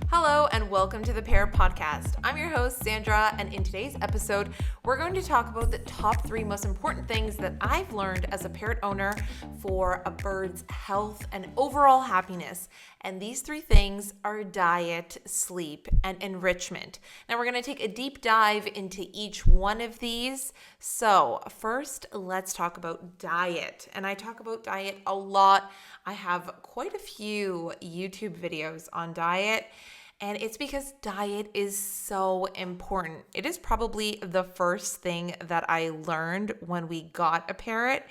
Hello and welcome to the Parrot podcast. I'm your host, Sandra, and in today's episode, we're going to talk about the top 3 most important things that I've learned as a parrot owner for a bird's health and overall happiness. And these 3 things are diet, sleep, and enrichment. Now we're going to take a deep dive into each one of these. So first, let's talk about diet. And I talk about diet a lot. I have quite a few YouTube videos on diet. And it's because diet is so important. It is probably the first thing that I learned when we got a parrot.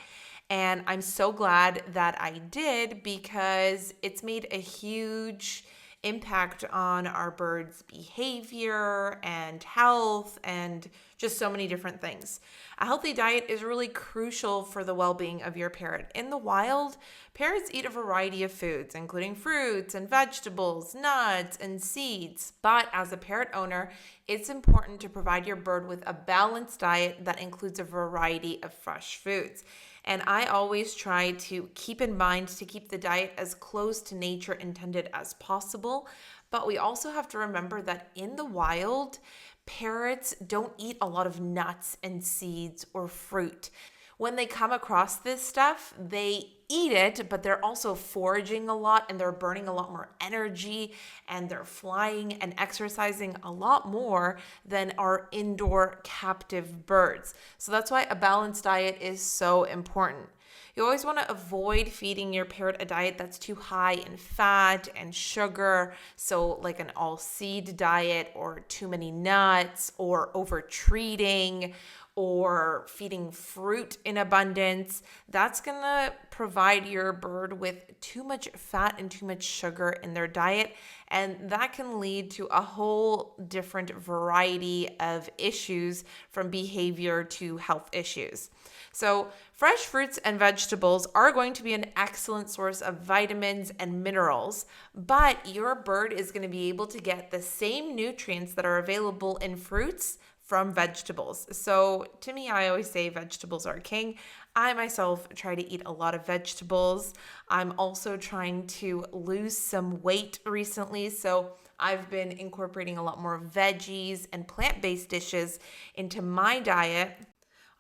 And I'm so glad that I did because it's made a huge impact on our bird's behavior and health and just so many different things. A healthy diet is really crucial for the well-being of your parrot. In the wild, parrots eat a variety of foods, including fruits and vegetables, nuts, and seeds. But as a parrot owner, it's important to provide your bird with a balanced diet that includes a variety of fresh foods. And I always try to keep in mind to keep the diet as close to nature intended as possible. But we also have to remember that in the wild, parrots don't eat a lot of nuts and seeds or fruit. When they come across this stuff, they eat it, but they're also foraging a lot and they're burning a lot more energy and they're flying and exercising a lot more than our indoor captive birds. So that's why a balanced diet is so important. You always want to avoid feeding your parrot a diet that's too high in fat and sugar. So like an all seed diet or too many nuts or over treating or feeding fruit in abundance. That's going to provide your bird with too much fat and too much sugar in their diet. And that can lead to a whole different variety of issues from behavior to health issues. So fresh fruits and vegetables are going to be an excellent source of vitamins and minerals, but your bird is going to be able to get the same nutrients that are available in fruits from vegetables. So to me, I always say vegetables are king. I myself try to eat a lot of vegetables. I'm also trying to lose some weight recently, so I've been incorporating a lot more veggies and plant-based dishes into my diet.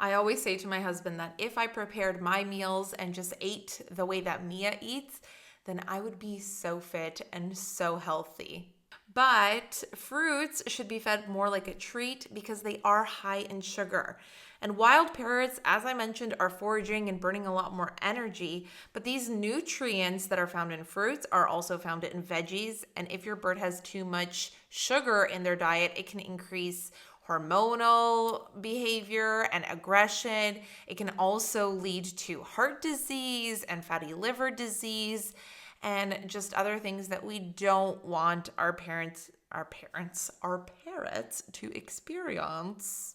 I always say to my husband that if I prepared my meals and just ate the way that Mia eats, then I would be so fit and so healthy. But fruits should be fed more like a treat because they are high in sugar. And wild parrots, as I mentioned, are foraging and burning a lot more energy. But these nutrients that are found in fruits are also found in veggies. And if your bird has too much sugar in their diet, it can increase hormonal behavior and aggression. It can also lead to heart disease and fatty liver disease and just other things that we don't want our parrots to experience.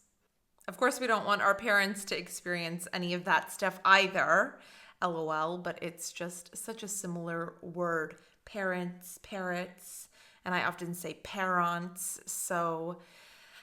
Of course, we don't want our parents to experience any of that stuff either, LOL, but it's just such a similar word. Parents, parrots, and I often say parents, so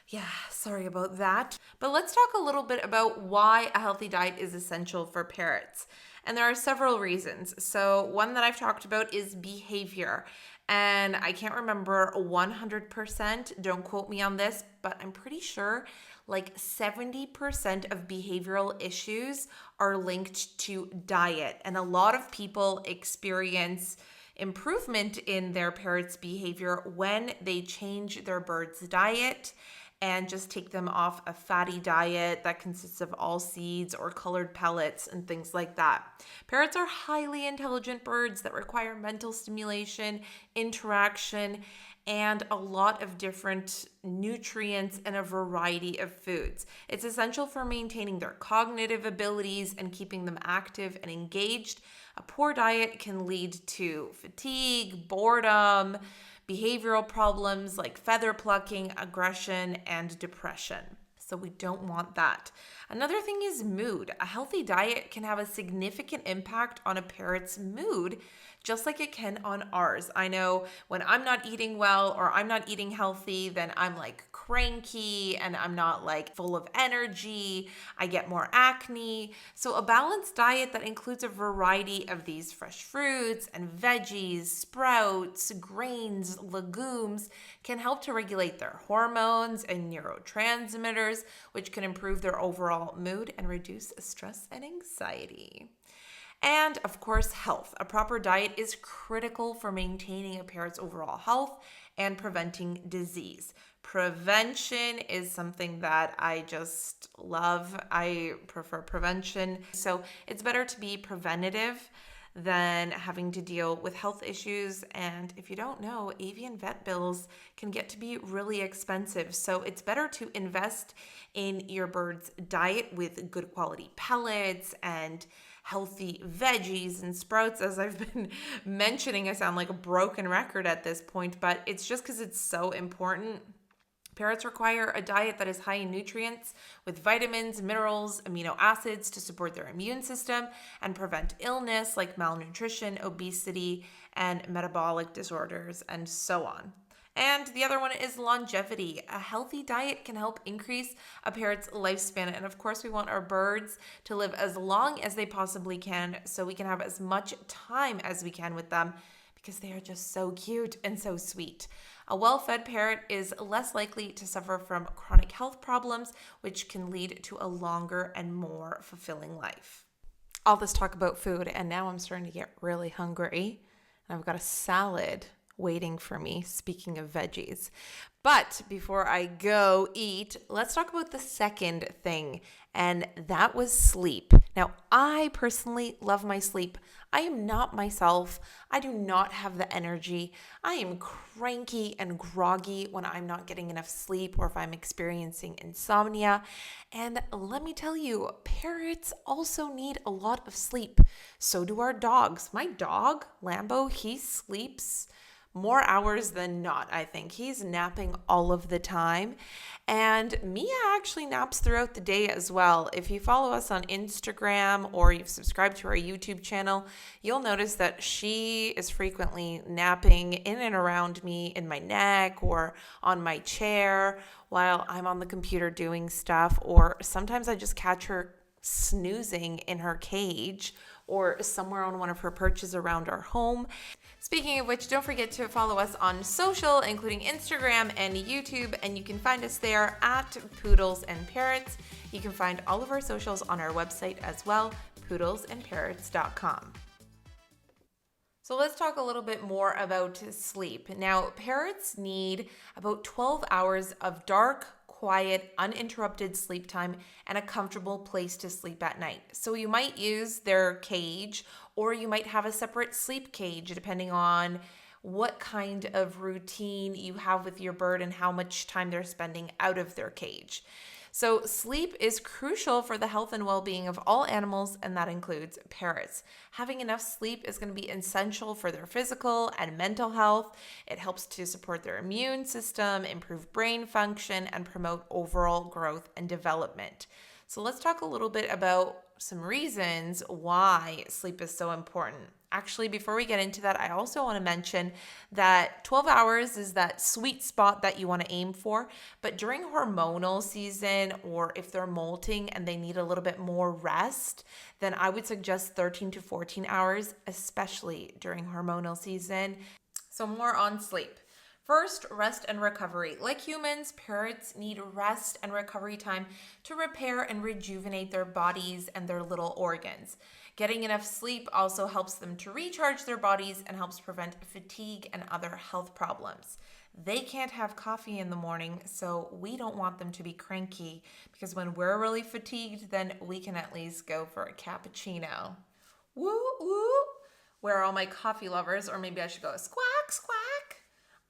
yeah, sorry about that. But let's talk a little bit about why a healthy diet is essential for parrots. And there are several reasons. So one that I've talked about is behavior. And I can't remember 100%, don't quote me on this, but I'm pretty sure like 70% of behavioral issues are linked to diet. And a lot of people experience improvement in their parrot's behavior when they change their bird's diet and just take them off a fatty diet that consists of all seeds or colored pellets and things like that. Parrots are highly intelligent birds that require mental stimulation, interaction, and a lot of different nutrients and a variety of foods. It's essential for maintaining their cognitive abilities and keeping them active and engaged. A poor diet can lead to fatigue, boredom, behavioral problems like feather plucking, aggression, and depression. So we don't want that. Another thing is mood. A healthy diet can have a significant impact on a parrot's mood, just like it can on ours. I know when I'm not eating well or I'm not eating healthy, then I'm like cranky and I'm not like full of energy. I get more acne. So a balanced diet that includes a variety of these fresh fruits and veggies, sprouts, grains, legumes can help to regulate their hormones and neurotransmitters, which can improve their overall mood and reduce stress and anxiety. And of course, health. A proper diet is critical for maintaining a parrot's overall health and preventing disease. Prevention is something that I just love. I prefer prevention. So it's better to be preventative than having to deal with health issues. And if you don't know, avian vet bills can get to be really expensive. So it's better to invest in your bird's diet with good quality pellets and healthy veggies and sprouts. As I've been mentioning, I sound like a broken record at this point, but it's just because it's so important. Parrots require a diet that is high in nutrients with vitamins, minerals, amino acids to support their immune system and prevent illness like malnutrition, obesity, and metabolic disorders, and so on. And the other one is longevity. A healthy diet can help increase a parrot's lifespan. And of course, we want our birds to live as long as they possibly can so we can have as much time as we can with them because they are just so cute and so sweet. A well-fed parrot is less likely to suffer from chronic health problems, which can lead to a longer and more fulfilling life. All this talk about food, and now I'm starting to get really hungry. And I've got a salad waiting for me, speaking of veggies. But before I go eat, let's talk about the second thing, and that was sleep. Now, I personally love my sleep. I am not myself. I do not have the energy. I am cranky and groggy when I'm not getting enough sleep or if I'm experiencing insomnia. And let me tell you, parrots also need a lot of sleep. So do our dogs. My dog, Lambo, he sleeps more hours than not, I think. He's napping all of the time. And Mia actually naps throughout the day as well. If you follow us on Instagram or you've subscribed to our YouTube channel, you'll notice that she is frequently napping in and around me in my neck or on my chair while I'm on the computer doing stuff. Or sometimes I just catch her snoozing in her cage or somewhere on one of her perches around our home. Speaking of which, don't forget to follow us on social, including Instagram and YouTube, and you can find us there at Poodles and Parrots. You can find all of our socials on our website as well, poodlesandparrots.com. So let's talk a little bit more about sleep. Now, parrots need about 12 hours of dark, quiet, uninterrupted sleep time and a comfortable place to sleep at night. So you might use their cage or you might have a separate sleep cage depending on what kind of routine you have with your bird and how much time they're spending out of their cage. So sleep is crucial for the health and well-being of all animals, and that includes parrots. Having enough sleep is going to be essential for their physical and mental health. It helps to support their immune system, improve brain function, and promote overall growth and development. So let's talk a little bit about some reasons why sleep is so important. Actually, before we get into that, I also want to mention that 12 hours is that sweet spot that you want to aim for. But during hormonal season, or if they're molting and they need a little bit more rest, then I would suggest 13 to 14 hours, especially during hormonal season. So more on sleep. First, rest and recovery. Like humans, parrots need rest and recovery time to repair and rejuvenate their bodies and their little organs. Getting enough sleep also helps them to recharge their bodies and helps prevent fatigue and other health problems. They can't have coffee in the morning, so we don't want them to be cranky because when we're really fatigued, then we can at least go for a cappuccino. Woo, woo. Where are all my coffee lovers? Or maybe I should go squawk, squawk.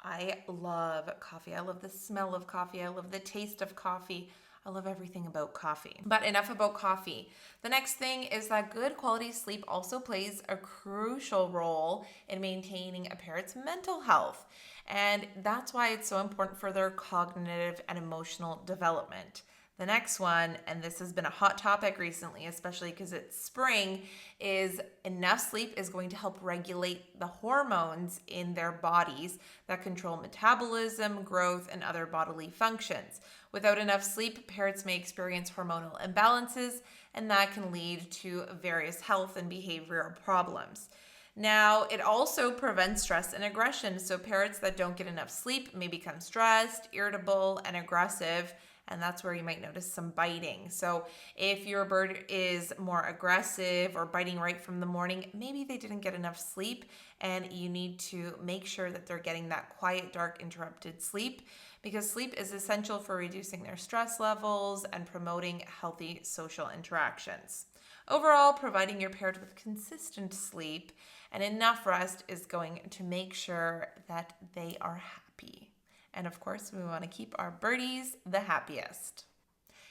I love coffee. I love the smell of coffee. I love the taste of coffee. I love everything about coffee. But enough about coffee. The next thing is that good quality sleep also plays a crucial role in maintaining a parrot's mental health. And that's why it's so important for their cognitive and emotional development. The next one, and this has been a hot topic recently, especially because it's spring, is enough sleep is going to help regulate the hormones in their bodies that control metabolism, growth, and other bodily functions. Without enough sleep, parrots may experience hormonal imbalances, and that can lead to various health and behavioral problems. Now, it also prevents stress and aggression. So parrots that don't get enough sleep may become stressed, irritable, and aggressive. And that's where you might notice some biting. So if your bird is more aggressive or biting right from the morning, maybe they didn't get enough sleep, and you need to make sure that they're getting that quiet, dark, interrupted sleep, because sleep is essential for reducing their stress levels and promoting healthy social interactions. Overall, providing your parrot with consistent sleep and enough rest is going to make sure that they are happy. And of course, we want to keep our birdies the happiest.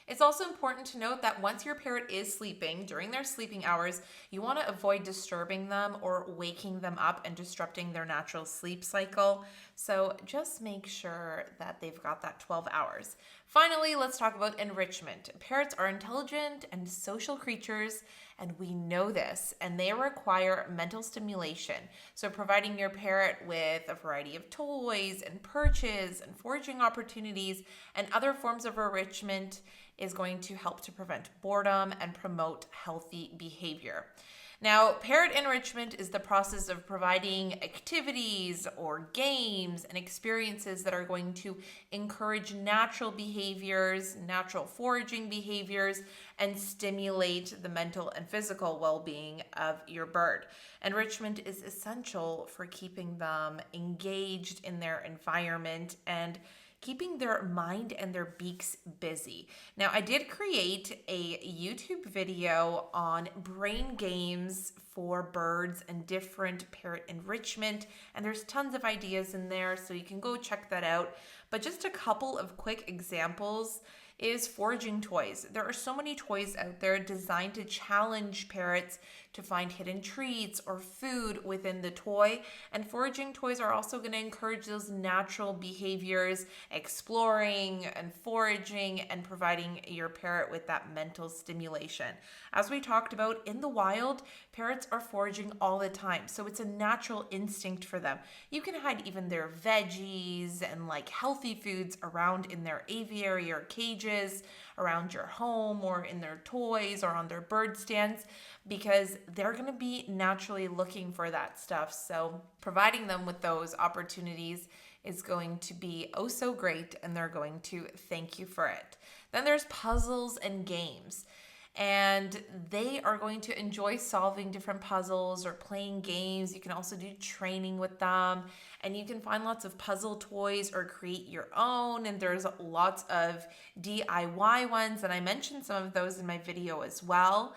It's also important to note that once your parrot is sleeping, during their sleeping hours, you want to avoid disturbing them or waking them up and disrupting their natural sleep cycle. So just make sure that they've got that 12 hours. Finally, let's talk about enrichment. Parrots are intelligent and social creatures, and we know this, and they require mental stimulation. So providing your parrot with a variety of toys and perches and foraging opportunities and other forms of enrichment is going to help to prevent boredom and promote healthy behavior. Now, parrot enrichment is the process of providing activities or games and experiences that are going to encourage natural behaviors, natural foraging behaviors, and stimulate the mental and physical well-being of your bird. Enrichment is essential for keeping them engaged in their environment and keeping their mind and their beaks busy. Now, I did create a YouTube video on brain games for birds and different parrot enrichment, and there's tons of ideas in there, so you can go check that out. But just a couple of quick examples is foraging toys. There are so many toys out there designed to challenge parrots to find hidden treats or food within the toy. And foraging toys are also going to encourage those natural behaviors, exploring and foraging and providing your parrot with that mental stimulation. As we talked about, in the wild, parrots are foraging all the time. So it's a natural instinct for them. You can hide even their veggies and like healthy foods around in their aviary or cages, around your home or in their toys or on their bird stands, because they're going to be naturally looking for that stuff. So providing them with those opportunities is going to be oh so great, and they're going to thank you for it. Then there's puzzles and games. And they are going to enjoy solving different puzzles or playing games. You can also do training with them, and you can find lots of puzzle toys or create your own. And there's lots of DIY ones, and I mentioned some of those in my video as well.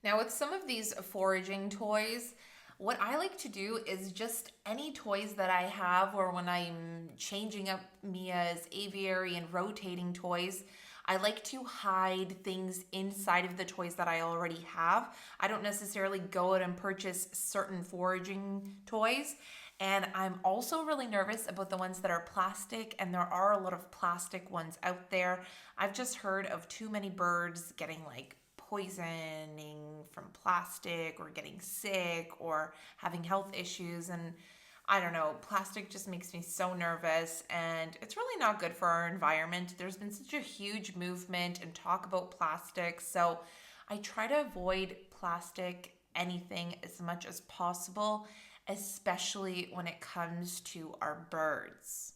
Now, with some of these foraging toys, what I like to do is just any toys that I have, or when I'm changing up Mia's aviary and rotating toys, I like to hide things inside of the toys that I already have. I don't necessarily go out and purchase certain foraging toys. And I'm also really nervous about the ones that are plastic, and there are a lot of plastic ones out there. I've just heard of too many birds getting like poisoning from plastic or getting sick or having health issues, and I don't know, plastic just makes me so nervous, and it's really not good for our environment. There's been such a huge movement and talk about plastic, so I try to avoid plastic anything as much as possible, especially when it comes to our birds.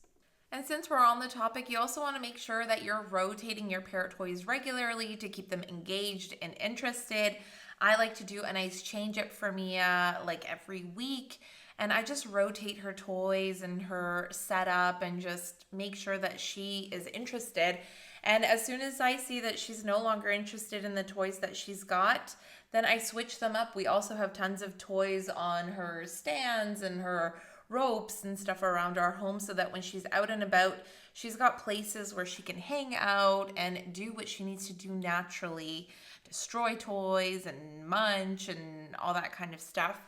And since we're on the topic, you also want to make sure that you're rotating your parrot toys regularly to keep them engaged and interested. I like to do a nice change up for Mia like every week, and I just rotate her toys and her setup and just make sure that she is interested. And as soon as I see that she's no longer interested in the toys that she's got, then I switch them up. We also have tons of toys on her stands and her ropes and stuff around our home, so that when she's out and about, she's got places where she can hang out and do what she needs to do naturally, destroy toys and munch and all that kind of stuff.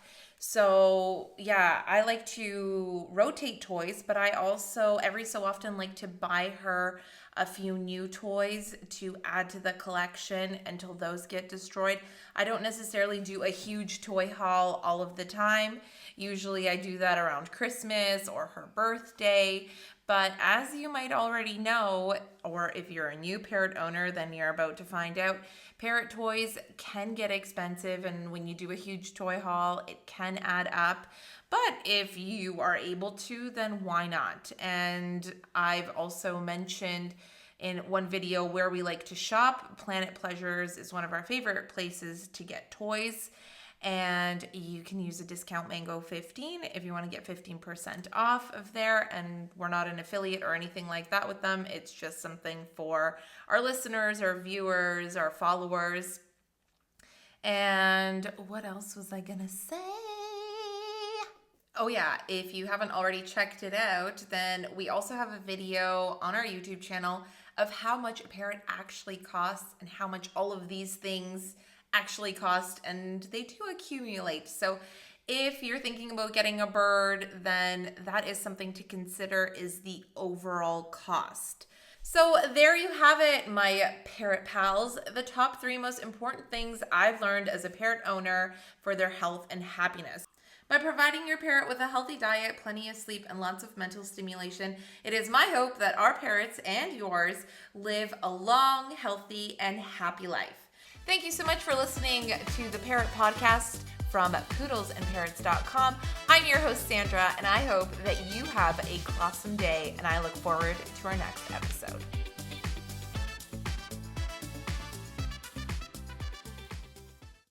So yeah, I like to rotate toys, but I also every so often like to buy her a few new toys to add to the collection until those get destroyed. I don't necessarily do a huge toy haul all of the time. Usually I do that around Christmas or her birthday. But as you might already know, or if you're a new parrot owner, then you're about to find out, parrot toys can get expensive, and when you do a huge toy haul, it can add up. But if you are able to, then why not? And I've also mentioned in one video where we like to shop. Planet Pleasures is one of our favorite places to get toys. And you can use a discount Mango 15 if you want to get 15% off of there. And we're not an affiliate or anything like that with them. It's just something for our listeners, our viewers, our followers. And what else was I gonna say? Oh yeah, if you haven't already checked it out, then we also have a video on our YouTube channel of how much a parrot actually costs and how much all of these things actually cost, and they do accumulate. So if you're thinking about getting a bird, then that is something to consider, is the overall cost. So there you have it, my parrot pals, the top 3 most important things I've learned as a parrot owner for their health and happiness. By providing your parrot with a healthy diet, plenty of sleep, and lots of mental stimulation, it is my hope that our parrots and yours live a long, healthy, and happy life. Thank you so much for listening to the Parrot Podcast from poodlesandparrots.com. I'm your host, Sandra, and I hope that you have a awesome day, and I look forward to our next episode.